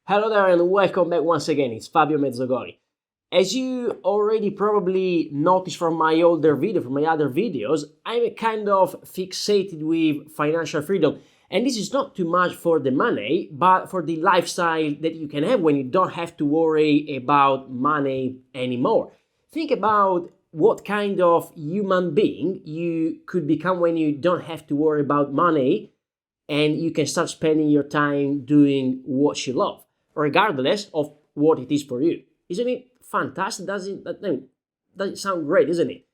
Hello there and welcome back once again. It's Fabio Mezzogori. As you already probably noticed from my other videos, I'm kind of fixated with financial freedom. And this is not too much for the money, but for the lifestyle that you can have when you don't have to worry about money anymore. Think about what kind of human being you could become when you don't have to worry about money and you can start spending your time doing what you love, regardless of what it is for you. Isn't it fantastic? Does it sound great, isn't it?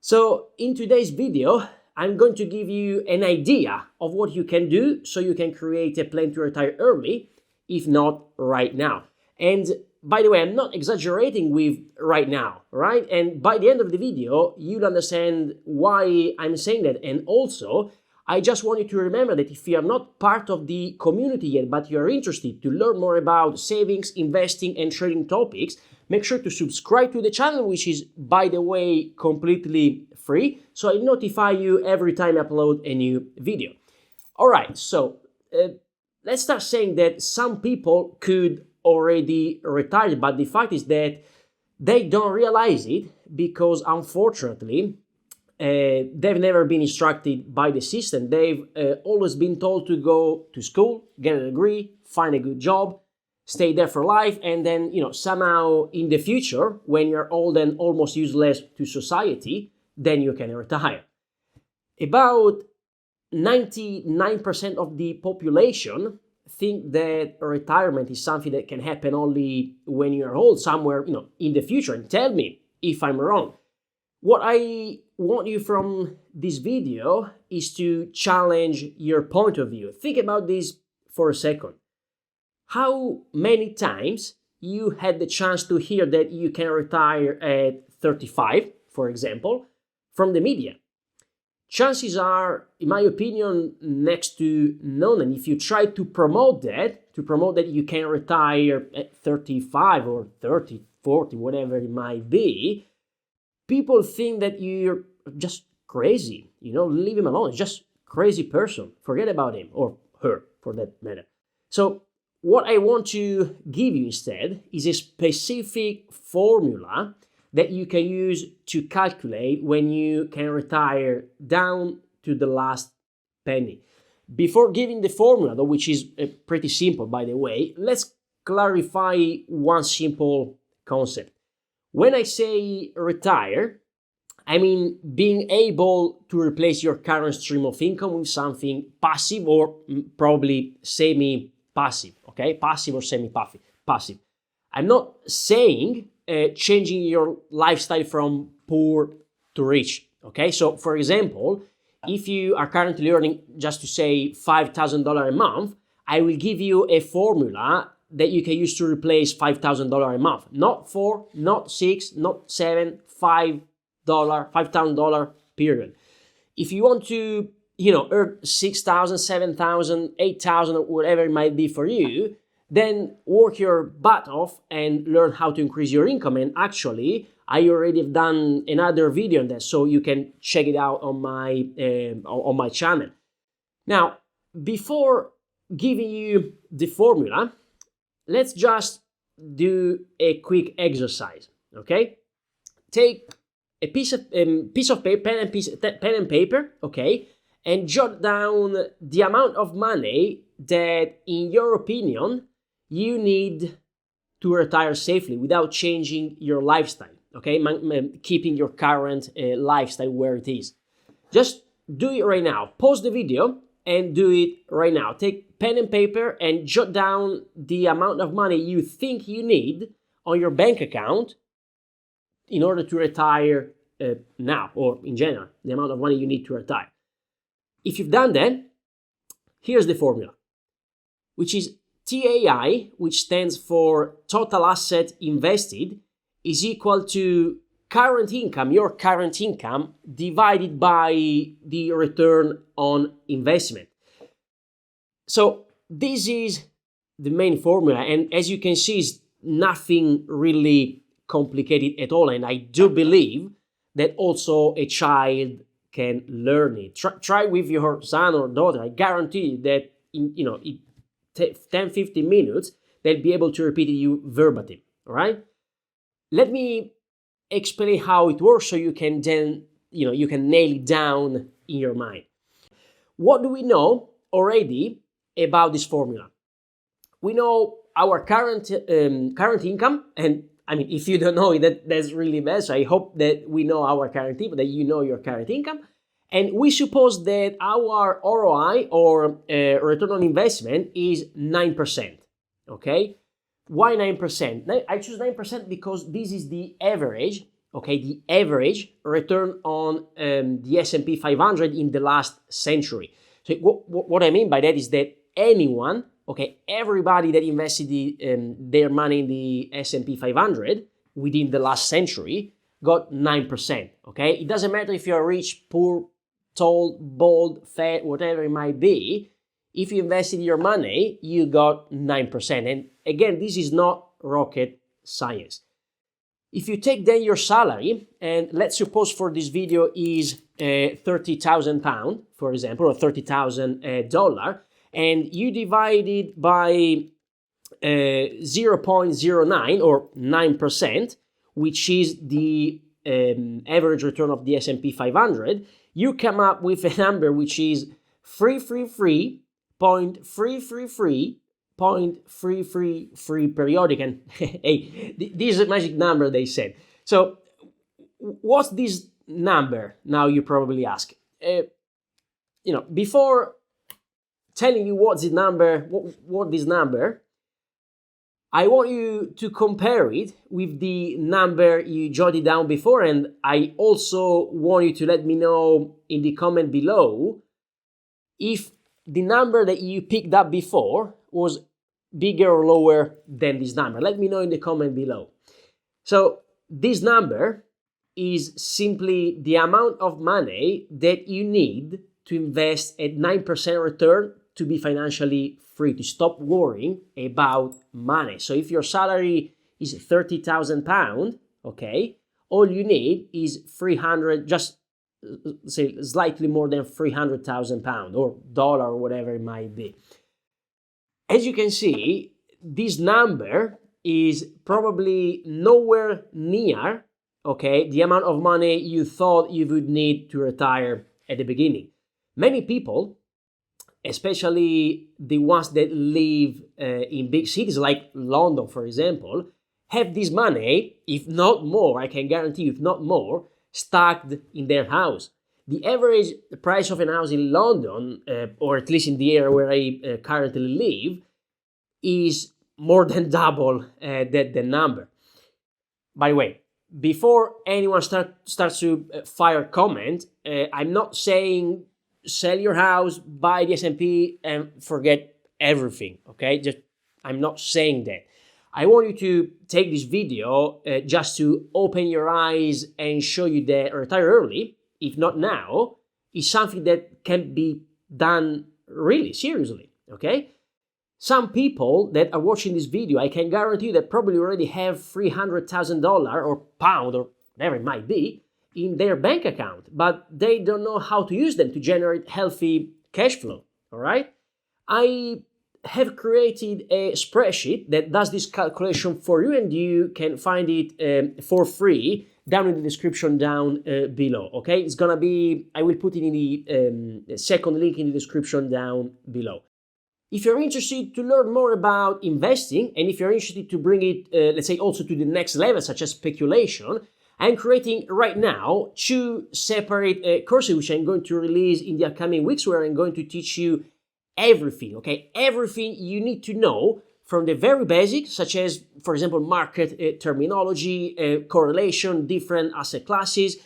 So in today's video, I'm going to give you an idea of what you can do so you can create a plan to retire early, if not right now. And by the way, I'm not exaggerating with right now, right? And by the end of the video, you'll understand why I'm saying that. And also, I just want you to remember that if you are not part of the community yet, but you are interested to learn more about savings, investing, and trading topics, make sure to subscribe to the channel, which is, by the way, completely free, so I notify you every time I upload a new video. All right, so let's start saying that some people could already retire, but the fact is that they don't realize it because, unfortunately, they've never been instructed by the system. They've always been told to go to school, get a degree, find a good job, stay there for life, and then, somehow in the future, when you're old and almost useless to society, then you can retire. About 99% of the population think that retirement is something that can happen only when you're old, somewhere, in the future. And tell me if I'm wrong. What I want you from this video is to challenge your point of view. Think about this for a second. How many times you had the chance to hear that you can retire at 35, for example, from the media? Chances are, in my opinion, next to none. And if you try to promote that you can retire at 35 or 30, 40, whatever it might be, people think that you're just crazy. Leave him alone. It's just crazy person. Forget about him or her, for that matter. So what I want to give you instead is a specific formula that you can use to calculate when you can retire down to the last penny. Before giving the formula, though, which is pretty simple, by the way, let's clarify one simple concept. When I say retire, I mean being able to replace your current stream of income with something passive or probably semi-passive, okay? Passive or semi-passive. I'm not saying changing your lifestyle from poor to rich, okay? So, for example, if you are currently earning, just to say, $5,000 a month, I will give you a formula that you can use to replace $5,000 a month. Not 4, not 6, not 7, $5,000, period. If you want to, earn 6,000, 7,000, 8,000, or whatever it might be for you, then work your butt off and learn how to increase your income. And actually, I already have done another video on that, so you can check it out on my channel. Now, before giving you the formula, let's just do a quick exercise, okay? Take a piece of paper, pen and paper, okay, and jot down the amount of money that, in your opinion, you need to retire safely without changing your lifestyle, okay? Keeping your current lifestyle where it is. Just do it right now. Pause the video and do it right now. Take pen and paper and jot down the amount of money you think you need on your bank account in order to retire now, or in general, the amount of money you need to retire. If you've done that, here's the formula, which is TAI, which stands for total asset invested, is equal to current income, your current income, divided by the return on investment. So this is the main formula, and as you can see, it's nothing really complicated at all, and I do believe that also a child can learn it. Try with your son or daughter. I guarantee that in 10-15 minutes they'll be able to repeat it you verbatim. All right. Let me explain how it works so you can then, you can nail it down in your mind. What do we know already about this formula? We know our current income, and I mean, if you don't know it, that's really bad. So I hope that we know our current income, that you know your current income, and we suppose that our ROI or return on investment is 9%. Okay, why 9%? I choose 9% because this is the average. Okay, the average return on the S&P 500 in the last century. So what I mean by that is that anyone, okay, everybody that invested their money in the S&P 500 within the last century got 9%, okay? It doesn't matter if you're rich, poor, tall, bald, fat, whatever it might be. If you invested your money, you got 9%. And again, this is not rocket science. If you take then your salary, and let's suppose for this video is £30,000, for example, or $30,000, and you divide it by 0.09 or 9%, which is the average return of the S&P 500, you come up with a number which is 333.333 periodic. And hey, this is a magic number, they said. So what's this number? Now you probably ask. Before telling you what's the number, what this number, I want you to compare it with the number you jotted down before, and I also want you to let me know in the comment below if the number that you picked up before was bigger or lower than this number. Let me know in the comment below. So this number is simply the amount of money that you need to invest at 9% return to be financially free, to stop worrying about money. So if your salary is £30,000, okay, all you need is 300, just say slightly more than £300,000 or dollar or whatever it might be. As you can see, this number is probably nowhere near, okay, the amount of money you thought you would need to retire at the beginning. Many people, especially the ones that live in big cities like London, for example, have this money, if not more, I can guarantee you, if not more, stacked in their house. The average price of an house in London, or at least in the area where I currently live, is more than double that number. By the way, before anyone starts to fire comment, I'm not saying sell your house, buy the S&P, and forget everything, okay? I'm not saying that. I want you to take this video just to open your eyes and show you that retire early, if not now, is something that can be done really seriously, okay? Some people that are watching this video, I can guarantee you that probably already have $300,000 or pound or whatever it might be in their bank account, but they don't know how to use them to generate healthy cash flow, all right? I have created a spreadsheet that does this calculation for you, and you can find it for free down in the description down below, okay? It's gonna be, I will put it in the second link in the description down below. If you're interested to learn more about investing, and if you're interested to bring it, let's say, also to the next level, such as speculation, I'm creating right now 2 separate courses which I'm going to release in the upcoming weeks, where I'm going to teach you everything, okay? Everything you need to know from the very basics, such as, for example, market terminology, correlation, different asset classes,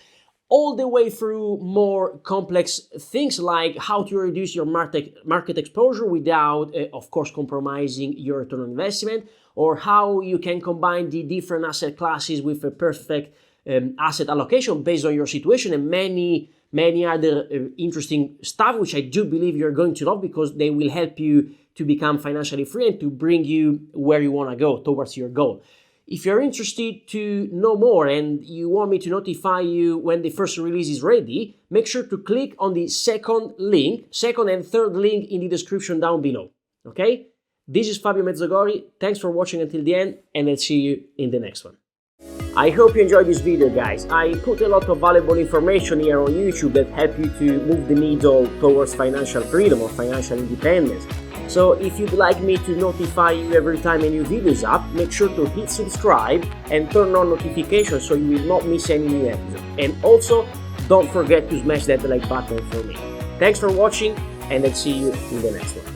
all the way through more complex things like how to reduce your market exposure without, of course, compromising your return on investment, or how you can combine the different asset classes with a perfect asset allocation based on your situation, and many other interesting stuff, which I do believe you're going to love, because they will help you to become financially free and to bring you where you want to go, towards your goal. If you're interested to know more and you want me to notify you when the first release is ready, make sure to click on the second and third link in the description down below, okay? This is Fabio Mezzogori. Thanks for watching until the end, and I'll see you in the next one. I hope you enjoyed this video, guys. I put a lot of valuable information here on YouTube that help you to move the needle towards financial freedom or financial independence. So if you'd like me to notify you every time a new video is up, make sure to hit subscribe and turn on notifications so you will not miss any new episode. And also, don't forget to smash that like button for me. Thanks for watching, and I'll see you in the next one.